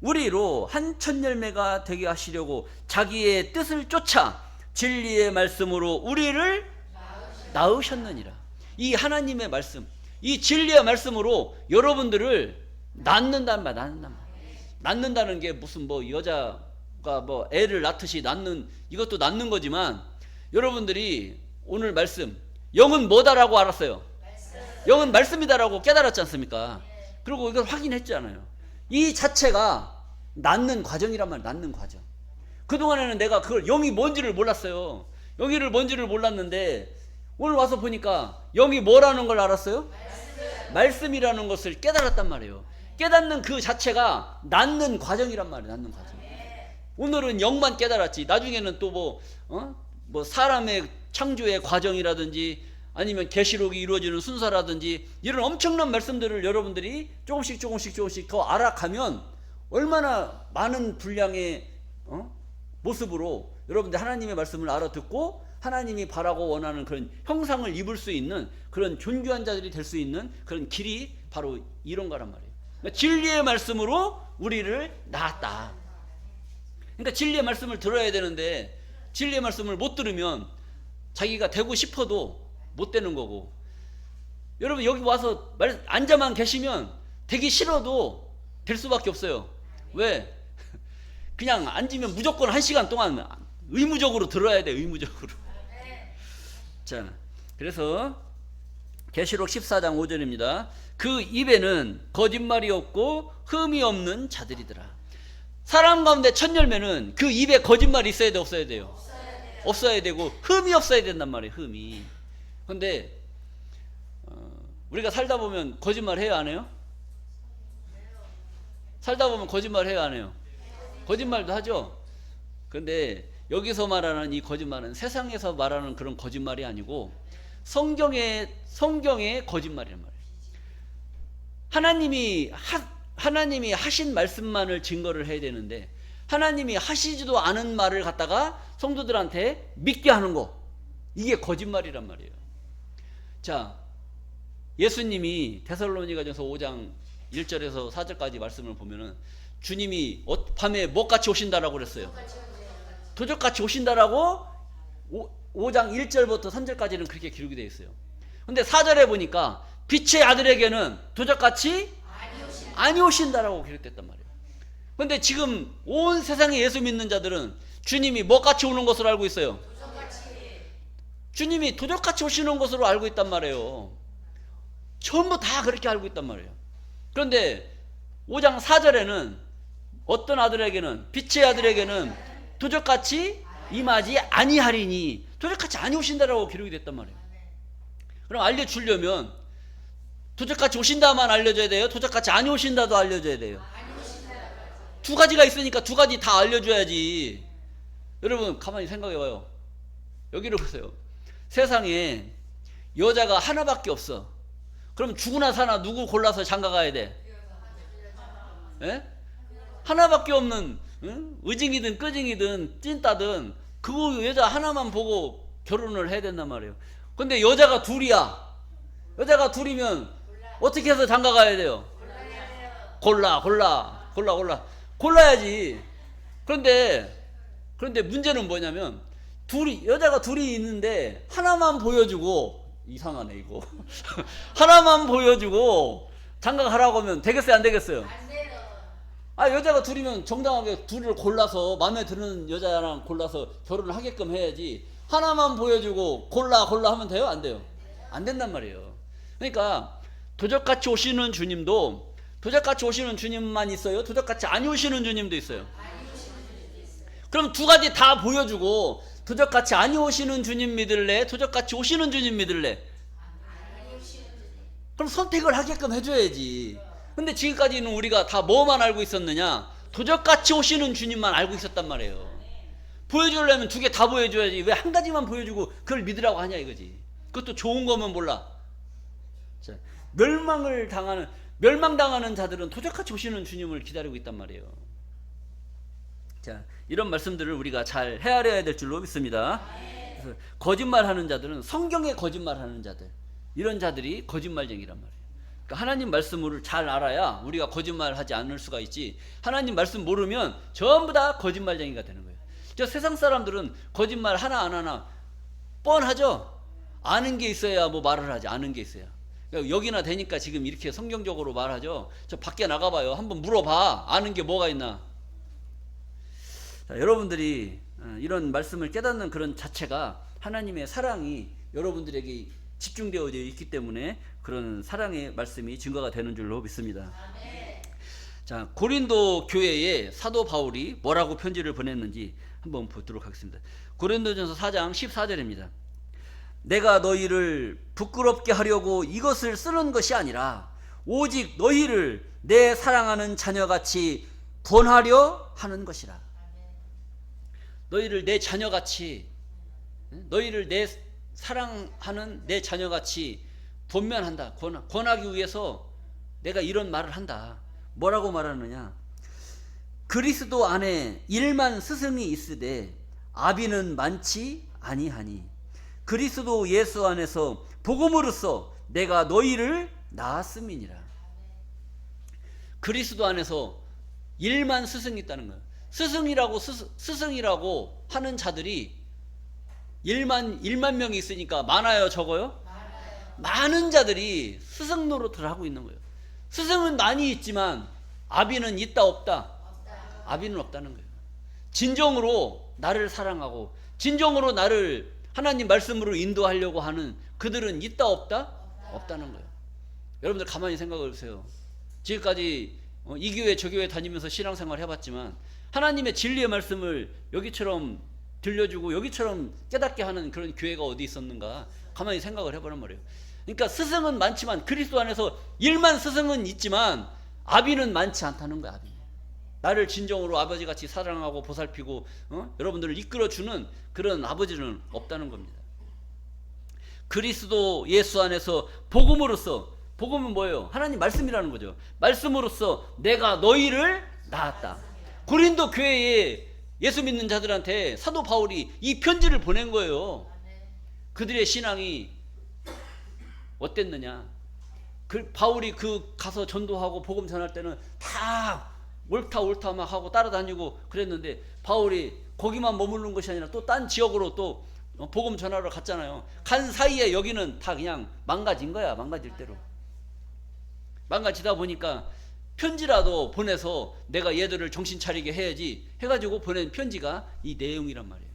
우리로 한 첫 열매가 되게 하시려고 자기의 뜻을 쫓아 진리의 말씀으로 우리를 낳으셨느니라. 이 하나님의 말씀, 이 진리의 말씀으로 여러분들을 낳는단 말, 낳는다는 게 무슨 뭐 여자가 뭐 애를 낳듯이 낳는, 이것도 낳는 거지만 여러분들이 오늘 말씀, 영은 뭐다라고 알았어요? 영은 말씀이다라고 깨달았지 않습니까? 그리고 이걸 확인했잖아요. 이 자체가 낳는 과정이란 말이에요. 낳는 과정. 그동안에는 내가 그걸 영이 뭔지를 몰랐어요. 영이 뭔지를 몰랐는데 오늘 와서 보니까 영이 뭐라는 걸 알았어요? 말씀이라는 것을 깨달았단 말이에요. 깨닫는 그 자체가 낳는 과정이란 말이에요. 낳는 과정. 오늘은 영만 깨달았지 나중에는 또 뭐 사람의 창조의 과정이라든지 아니면 계시록이 이루어지는 순서라든지 이런 엄청난 말씀들을 여러분들이 조금씩 더 알아가면 얼마나 많은 분량의 모습으로 여러분들 하나님의 말씀을 알아듣고 하나님이 바라고 원하는 그런 형상을 입을 수 있는 그런 존귀한 자들이 될 수 있는 그런 길이 바로 이런 거란 말이에요. 그러니까 진리의 말씀으로 우리를 낳았다. 그러니까 진리의 말씀을 들어야 되는데 진리의 말씀을 못 들으면 자기가 되고 싶어도 못 되는 거고, 여러분 여기 와서 앉아만 계시면 되기 싫어도 될 수밖에 없어요. 왜? 그냥 앉으면 무조건 1시간 동안 의무적으로 들어야 돼. 의무적으로. 자, 그래서 계시록 14장 5절입니다. 그 입에는 거짓말이 없고 흠이 없는 자들이더라. 사람 가운데 첫 열매는 그 입에 거짓말이 있어야 돼, 없어야 돼요? 없어야 되고 흠이 없어야 된단 말이에요. 흠이. 근데 우리가 살다 보면 거짓말 해요, 안 해요? 살다 보면 거짓말 해요, 안 해요? 거짓말도 하죠. 근데 여기서 말하는 이 거짓말은 세상에서 말하는 그런 거짓말이 아니고 성경의 거짓말이란 말이에요. 하나님이 하신 말씀만을 증거를 해야 되는데 하나님이 하시지도 않은 말을 갖다가 성도들한테 믿게 하는 거, 이게 거짓말이란 말이에요. 자, 예수님이 데살로니가전서 5장 1절에서 4절까지 말씀을 보면은 주님이 밤에 뭐같이 오신다라고 그랬어요? 도적같이 오신다라고 5장 1절부터 3절까지는 그렇게 기록이 되어 있어요. 근데 4절에 보니까 빛의 아들에게는 도적같이 아니 오신다라고 기록됐단 말이에요. 근데 지금 온 세상에 예수 믿는 자들은 주님이 뭐같이 오는 것으로 알고 있어요? 주님이 도적같이 오시는 것으로 알고 있단 말이에요. 전부 다 그렇게 알고 있단 말이에요. 그런데 5장 4절에는 어떤 아들에게는, 빛의 아들에게는 도적같이 임하지 아니하리니, 도적같이 아니 오신다라고 기록이 됐단 말이에요. 그럼 알려주려면 도적같이 오신다만 알려줘야 돼요? 도적같이 아니 오신다도 알려줘야 돼요? 두 가지가 있으니까 두 가지 다 알려줘야지. 여러분 가만히 생각해봐요. 여기를 보세요. 세상에 여자가 하나밖에 없어. 그럼 죽으나 사나 누구 골라서 장가가야 돼? 예? 하나밖에 없는, 의징이든 끄징이든 찐따든 그 여자 하나만 보고 결혼을 해야 된단 말이에요. 근데 여자가 둘이야. 여자가 둘이면 어떻게 해서 장가가야 돼요? 골라야지. 그런데 문제는 뭐냐면 여자가 둘이 있는데 하나만 보여주고, 이상하네 이거. 하나만 보여주고 장가가라고 하면 되겠어요, 안 되겠어요? 안 돼요. 여자가 둘이면 정당하게 둘을 골라서 마음에 드는 여자랑 골라서 결혼을 하게끔 해야지. 하나만 보여주고 골라 하면 돼요, 안 돼요? 안 된단 말이에요. 그러니까 도적같이 오시는 주님도 도적같이 오시는 주님만 있어요? 도적같이 안 오시는 주님도 있어요? 그럼 두 가지 다 보여주고 도적같이 안 오시는 주님 믿을래? 도적같이 오시는 주님 믿을래? 그럼 선택을 하게끔 해줘야지. 근데 지금까지는 우리가 다 뭐만 알고 있었느냐? 도적같이 오시는 주님만 알고 있었단 말이에요. 보여주려면 두 개 다 보여줘야지. 왜 한 가지만 보여주고 그걸 믿으라고 하냐 이거지. 그것도 좋은 거면 몰라. 자, 멸망당하는 자들은 도적같이 오시는 주님을 기다리고 있단 말이에요. 자, 이런 말씀들을 우리가 잘 헤아려야 될 줄로 믿습니다. 그래서 거짓말하는 자들은 성경에 거짓말하는 자들, 이런 자들이 거짓말쟁이란 말이에요. 그러니까 하나님 말씀을 잘 알아야 우리가 거짓말하지 않을 수가 있지. 하나님 말씀 모르면 전부 다 거짓말쟁이가 되는 거예요. 저 세상 사람들은 거짓말 하나 안 하나 뻔하죠. 아는 게 있어야 뭐 말을 하지. 아는 게 있어야. 그러니까 여기나 되니까 지금 이렇게 성경적으로 말하죠. 저 밖에 나가봐요. 한번 물어봐. 아는 게 뭐가 있나. 자, 여러분들이 이런 말씀을 깨닫는 그런 자체가 하나님의 사랑이 여러분들에게 집중되어져 있기 때문에 그런 사랑의 말씀이 증거가 되는 줄로 믿습니다. 자, 고린도 교회에 사도 바울이 뭐라고 편지를 보냈는지 한번 보도록 하겠습니다. 고린도전서 4장 14절입니다. 내가 너희를 부끄럽게 하려고 이것을 쓰는 것이 아니라 오직 너희를 내 사랑하는 자녀같이 권하려 하는 것이라. 너희를 내 자녀같이, 너희를 내 사랑하는 내 자녀같이 권면한다. 권하기 위해서 내가 이런 말을 한다. 뭐라고 말하느냐? 그리스도 안에 일만 스승이 있으되 아비는 많지 아니하니 그리스도 예수 안에서 복음으로써 내가 너희를 낳았음이니라. 그리스도 안에서 일만 스승이 있다는 거예요. 스승이라고 하는 자들이 1만 명이 있으니까 많아요, 적어요? 많은 자들이 스승 노릇을 하고 있는 거예요. 스승은 많이 있지만 아비는 있다 없다? 아비는 없다는 거예요. 진정으로 나를 사랑하고 진정으로 나를 하나님 말씀으로 인도하려고 하는 그들은 있다 없다? 없다는 거예요. 여러분들 가만히 생각해 보세요. 지금까지 이 교회 저 교회 다니면서 신앙생활 해봤지만 하나님의 진리의 말씀을 여기처럼 들려주고 여기처럼 깨닫게 하는 그런 교회가 어디 있었는가 가만히 생각을 해보란 말이에요. 그러니까 스승은 많지만 그리스도 안에서 일만 스승은 있지만 아비는 많지 않다는 거야. 아비. 나를 진정으로 아버지같이 사랑하고 보살피고 여러분들을 이끌어주는 그런 아버지는 없다는 겁니다. 그리스도 예수 안에서 복음으로써, 복음은 뭐예요? 하나님 말씀이라는 거죠. 말씀으로써 내가 너희를 낳았다. 고린도 교회에 예수 믿는 자들한테 사도 바울이 이 편지를 보낸 거예요. 그들의 신앙이 어땠느냐? 바울이 가서 전도하고 복음 전할 때는 다 옳다 막 하고 따라다니고 그랬는데 바울이 거기만 머무르는 것이 아니라 또 딴 지역으로 또 복음 전하러 갔잖아요. 간 사이에 여기는 다 그냥 망가진 거야. 망가질 대로. 망가지다 보니까 편지라도 보내서 내가 얘들을 정신 차리게 해야지 해가지고 보낸 편지가 이 내용이란 말이에요.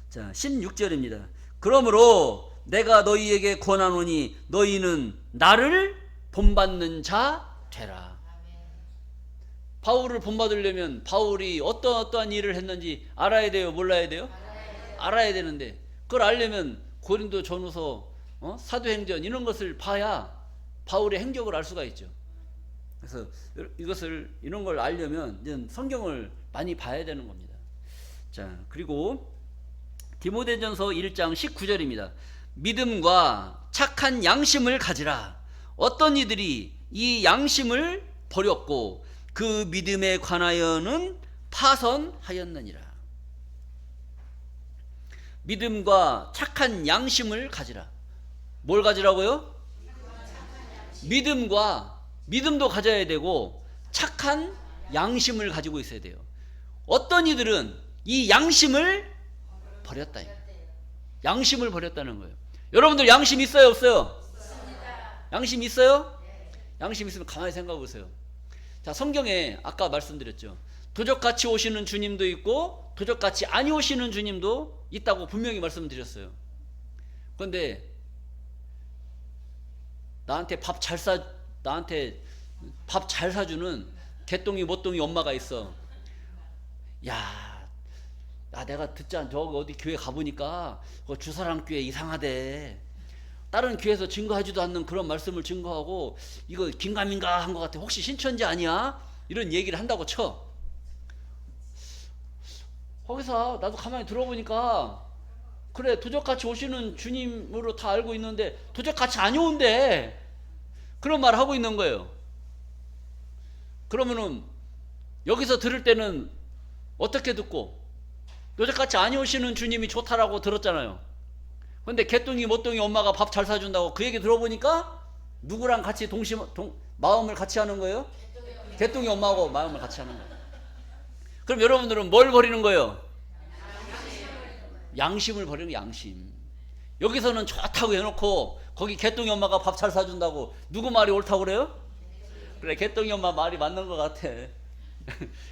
자, 16절입니다. 그러므로 내가 너희에게 권하노니 너희는 나를 본받는 자 되라. 바울을 본받으려면 바울이 어떠한 일을 했는지 알아야 돼요? 몰라야 돼요? 알아야 되는데 그걸 알려면 고린도 전후서, 사도행전 이런 것을 봐야 바울의 행적을 알 수가 있죠. 그래서 이런 걸 알려면 성경을 많이 봐야 되는 겁니다. 자, 그리고 디모데전서 1장 19절입니다. 믿음과 착한 양심을 가지라. 어떤 이들이 이 양심을 버렸고 그 믿음에 관하여는 파선하였느니라. 믿음과 착한 양심을 가지라. 뭘 가지라고요? 믿음도 가져야 되고 착한 양심을 가지고 있어야 돼요. 어떤 이들은 이 양심을 버렸다. 양심을 버렸다는 거예요. 여러분들 양심 있어요, 없어요? 양심 있어요? 양심 있으면 가만히 생각해 보세요. 자, 성경에 아까 말씀드렸죠. 도적같이 오시는 주님도 있고 도적같이 아니 오시는 주님도 있다고 분명히 말씀드렸어요. 그런데 나한테 밥 잘 사주는 개똥이 못똥이 엄마가 있어. 야, 내가 듣자 저기 어디 교회 가보니까 주사랑 교회 이상하대. 다른 교회에서 증거하지도 않는 그런 말씀을 증거하고 이거 긴가민가 한 것 같아. 혹시 신천지 아니야? 이런 얘기를 한다고 쳐. 거기서 나도 가만히 들어보니까 그래, 도적같이 오시는 주님으로 다 알고 있는데 도적같이 안 오는데 그런 말 하고 있는 거예요. 그러면은 여기서 들을 때는 어떻게 듣고, 도적같이 안 오시는 주님이 좋다라고 들었잖아요. 근데 개똥이 못똥이 엄마가 밥 잘 사준다고 그 얘기 들어보니까 누구랑 같이 마음을 같이 하는 거예요? 개똥이 엄마하고 마음을 같이 하는 거예요. 그럼 여러분들은 뭘 버리는 거예요? 양심을 버리는 거예요. 양심. 여기서는 좋다고 해놓고 거기 개똥이 엄마가 밥 잘 사준다고 누구 말이 옳다고 그래요? 그래, 개똥이 엄마 말이 맞는 것 같아.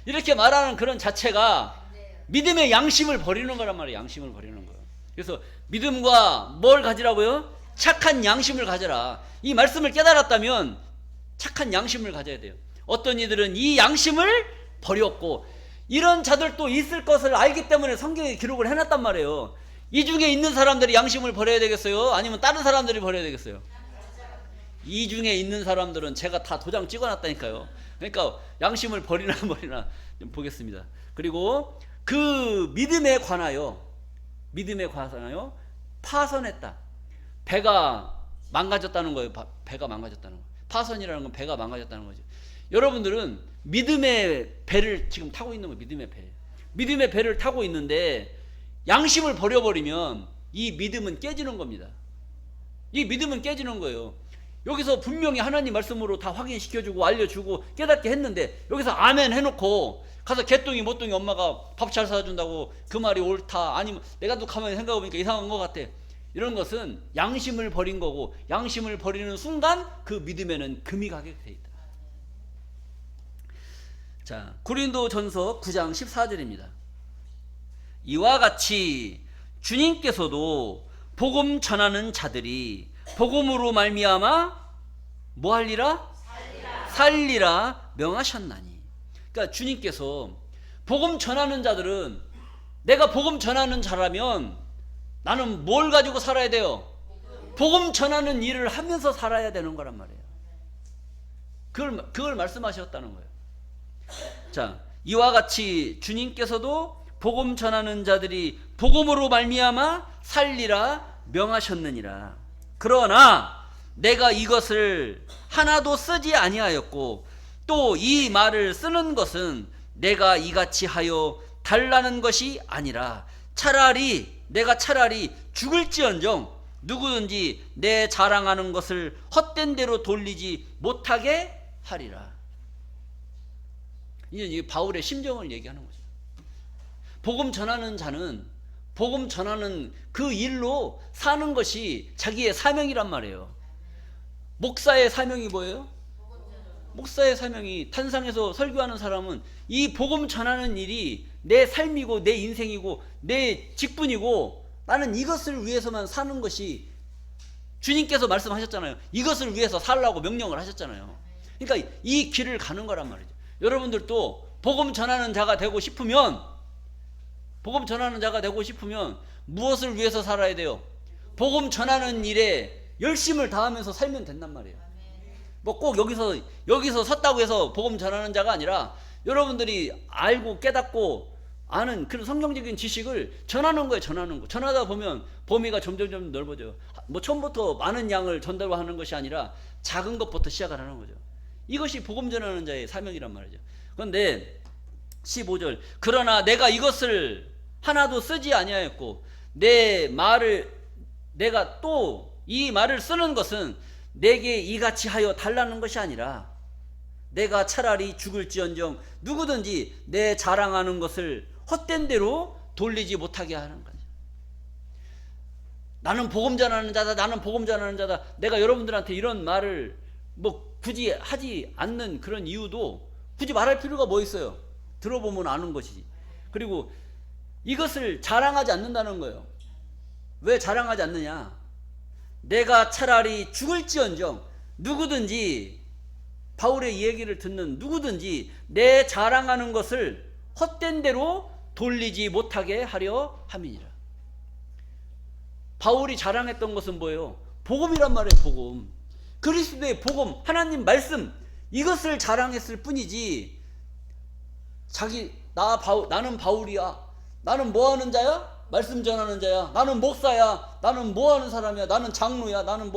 이렇게 말하는 그런 자체가 믿음의 양심을 버리는 거란 말이에요. 양심을 버리는 거예요. 그래서 믿음과 뭘 가지라고요? 착한 양심을 가져라. 이 말씀을 깨달았다면 착한 양심을 가져야 돼요. 어떤 이들은 이 양심을 버렸고, 이런 자들도 있을 것을 알기 때문에 성경에 기록을 해놨단 말이에요. 이 중에 있는 사람들이 양심을 버려야 되겠어요? 아니면 다른 사람들이 버려야 되겠어요? 이 중에 있는 사람들은 제가 다 도장 찍어놨다니까요. 그러니까 양심을 버리나 좀 보겠습니다. 그리고 그 믿음에 관하여 파선했다. 배가 망가졌다는 거예요. 배가 망가졌다는 거. 파선이라는 건 배가 망가졌다는 거죠. 여러분들은 믿음의 배를 지금 타고 있는 거예요. 믿음의 배를 타고 있는데 양심을 버려버리면 이 믿음은 깨지는 겁니다. 이 믿음은 깨지는 거예요. 여기서 분명히 하나님 말씀으로 다 확인시켜주고 알려주고 깨닫게 했는데 여기서 아멘 해놓고 가서 개똥이 못똥이 엄마가 밥 잘 사준다고 그 말이 옳다, 아니면 내가 또 가만히 생각해보니까 이상한 것 같아, 이런 것은 양심을 버린 거고, 양심을 버리는 순간 그 믿음에는 금이 가게 돼 있다. 자, 고린도전서 9장 14절입니다. 이와 같이 주님께서도 복음 전하는 자들이 복음으로 말미암아 뭐 할리라? 살리라 명하셨나니. 그러니까 주님께서 복음 전하는 자들은, 내가 복음 전하는 자라면 나는 뭘 가지고 살아야 돼요? 복음 전하는 일을 하면서 살아야 되는 거란 말이에요. 그걸 말씀하셨다는 거예요. 자, 이와 같이 주님께서도 복음 전하는 자들이 복음으로 말미암아 살리라 명하셨느니라. 그러나 내가 이것을 하나도 쓰지 아니하였고, 또 이 말을 쓰는 것은 내가 이같이 하여 달라는 것이 아니라 내가 차라리 죽을지언정 누구든지 내 자랑하는 것을 헛된 대로 돌리지 못하게 하리라. 이제 바울의 심정을 얘기하는 거죠. 복음 전하는 자는 복음 전하는 그 일로 사는 것이 자기의 사명이란 말이에요. 목사의 사명이 뭐예요? 목사의 사명이, 탄상에서 설교하는 사람은 이 복음 전하는 일이 내 삶이고 내 인생이고 내 직분이고, 나는 이것을 위해서만 사는 것이, 주님께서 말씀하셨잖아요. 이것을 위해서 살라고 명령을 하셨잖아요. 그러니까 이 길을 가는 거란 말이죠. 여러분들도 복음 전하는 자가 되고 싶으면 무엇을 위해서 살아야 돼요? 복음 전하는 일에 열심을 다하면서 살면 된단 말이에요. 뭐 꼭 여기서 섰다고 해서 복음 전하는 자가 아니라, 여러분들이 알고 깨닫고 아는 그런 성경적인 지식을 전하는 거예요. 전하다 보면 범위가 점점 넓어져요. 뭐 처음부터 많은 양을 전달하는 것이 아니라 작은 것부터 시작을 하는 거죠. 이것이 복음 전하는 자의 사명이란 말이죠. 그런데 15절, 그러나 내가 이것을 하나도 쓰지 아니하였고, 내가 또 이 말을 쓰는 것은 내게 이같이 하여 달라는 것이 아니라, 내가 차라리 죽을지언정 누구든지 내 자랑하는 것을 헛된 대로 돌리지 못하게 하는 거죠. 나는 복음 전하는 자다. 내가 여러분들한테 이런 말을 뭐 굳이 하지 않는 그런 이유도, 굳이 말할 필요가 뭐 있어요? 들어보면 아는 것이지. 그리고 이것을 자랑하지 않는다는 거예요. 왜 자랑하지 않느냐? 내가 차라리 죽을지언정 누구든지 바울의 얘기를 듣는 누구든지 내 자랑하는 것을 헛된 대로 돌리지 못하게 하려 함이니라. 바울이 자랑했던 것은 뭐예요? 복음이란 말이에요. 복음. 그리스도의 복음, 하나님 말씀, 이것을 자랑했을 뿐이지 나는 바울이야, 나는 뭐하는 자야? 말씀 전하는 자야, 나는 목사야, 나는 뭐하는 사람이야, 나는 장로야, 나는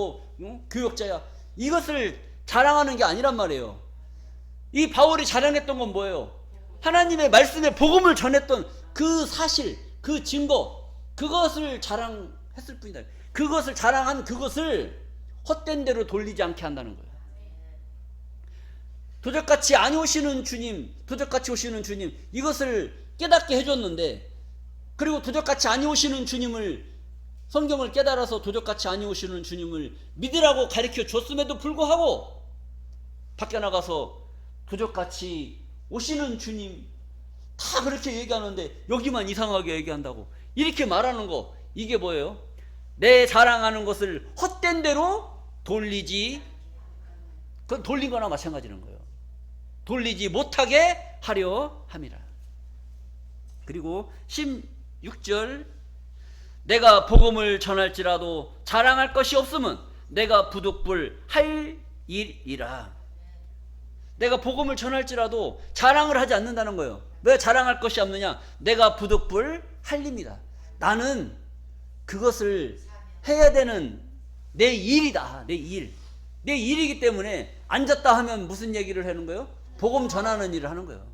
교역자야, 이것을 자랑하는 게 아니란 말이에요. 이 바울이 자랑했던 건 뭐예요? 하나님의 말씀의 복음을 전했던 그 사실, 그 증거, 그것을 자랑했을 뿐이다. 그것을 자랑한 그것을 헛된 대로 돌리지 않게 한다는 거예요. 도적같이 오시는 주님, 이것을 깨닫게 해줬는데, 그리고 도적같이 오시는 주님을, 성경을 깨달아서 도적같이 오시는 주님을 믿으라고 가르쳐 줬음에도 불구하고 밖에 나가서 도적같이 오시는 주님 다 그렇게 얘기하는데 여기만 이상하게 얘기한다고 이렇게 말하는 거, 이게 뭐예요? 내 자랑하는 것을 헛된 대로 돌리지, 그건 돌린 거나 마찬가지는 거예요. 돌리지 못하게 하려 함이라. 그리고 16절, 내가 복음을 전할지라도 자랑할 것이 없으면 내가 부득불 할 일이라. 내가 복음을 전할지라도 자랑을 하지 않는다는 거예요. 왜 자랑할 것이 없느냐? 내가 부득불 할 일입니다. 나는 그것을 해야 되는 내 일이다. 내 일. 내 일이기 때문에 앉았다 하면 무슨 얘기를 하는 거예요? 복음 전하는 일을 하는 거예요.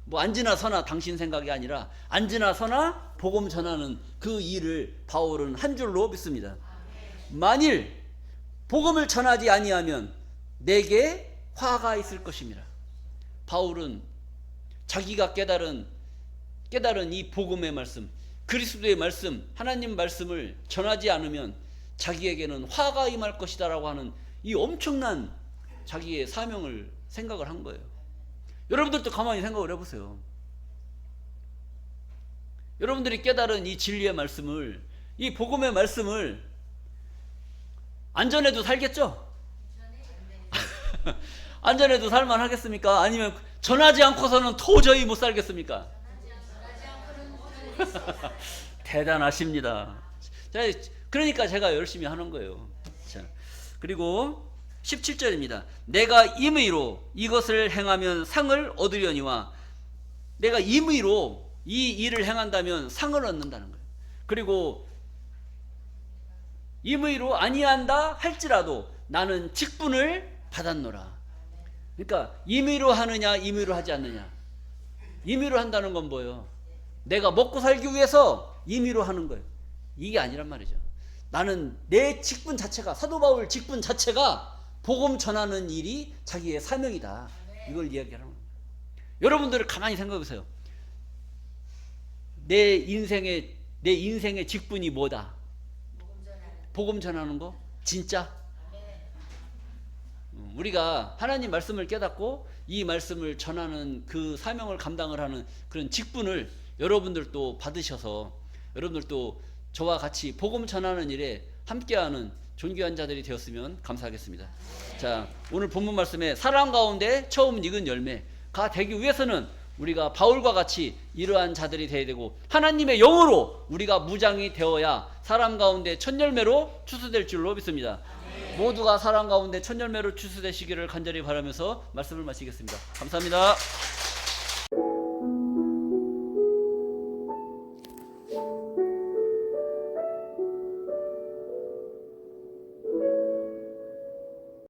뭐 앉으나 서나 당신 생각이 아니라 앉으나 서나 복음 전하는 그 일을 바울은 한 줄로 믿습니다. 만일 복음을 전하지 아니하면 내게 화가 있을 것입니다. 바울은 자기가 깨달은 이 복음의 말씀, 그리스도의 말씀, 하나님 말씀을 전하지 않으면 자기에게는 화가 임할 것이다라고 하는 이 엄청난 자기의 사명을 생각을 한 거예요. 여러분들도 가만히 생각을 해보세요. 여러분들이 깨달은 이 진리의 말씀을, 이 복음의 말씀을 안전해도 살겠죠? 안전해도 살만하겠습니까? 아니면 전하지 않고서는 도저히 못 살겠습니까? 대단하십니다. 그러니까 제가 열심히 하는 거예요. 자, 그리고 17절입니다. 내가 임의로 이것을 행하면 상을 얻으려니와, 내가 임의로 이 일을 행한다면 상을 얻는다는 거예요. 그리고 임의로 아니한다 할지라도 나는 직분을 받았노라. 그러니까 임의로 하느냐 임의로 하지 않느냐. 임의로 한다는 건 뭐예요? 내가 먹고 살기 위해서 임의로 하는 거예요. 이게 아니란 말이죠. 나는 내 직분 자체가, 사도 바울 직분 자체가 복음 전하는 일이 자기의 사명이다. 이걸 이야기하는 겁니다. 여러분들 가만히 생각해 보세요. 내 인생의 직분이 뭐다? 복음 전하는 거? 진짜? 우리가 하나님 말씀을 깨닫고 이 말씀을 전하는 그 사명을 감당을 하는 그런 직분을 여러분들도 받으셔서 여러분들도 저와 같이 복음 전하는 일에 함께하는 존귀한 자들이 되었으면 감사하겠습니다. 자, 오늘 본문 말씀에 사람 가운데 처음 익은 열매가 되기 위해서는 우리가 바울과 같이 이러한 자들이 되어야 되고, 하나님의 영으로 우리가 무장이 되어야 사람 가운데 첫 열매로 추수될 줄로 믿습니다. 모두가 사람 가운데 첫 열매로 추수되시기를 간절히 바라면서 말씀을 마치겠습니다. 감사합니다.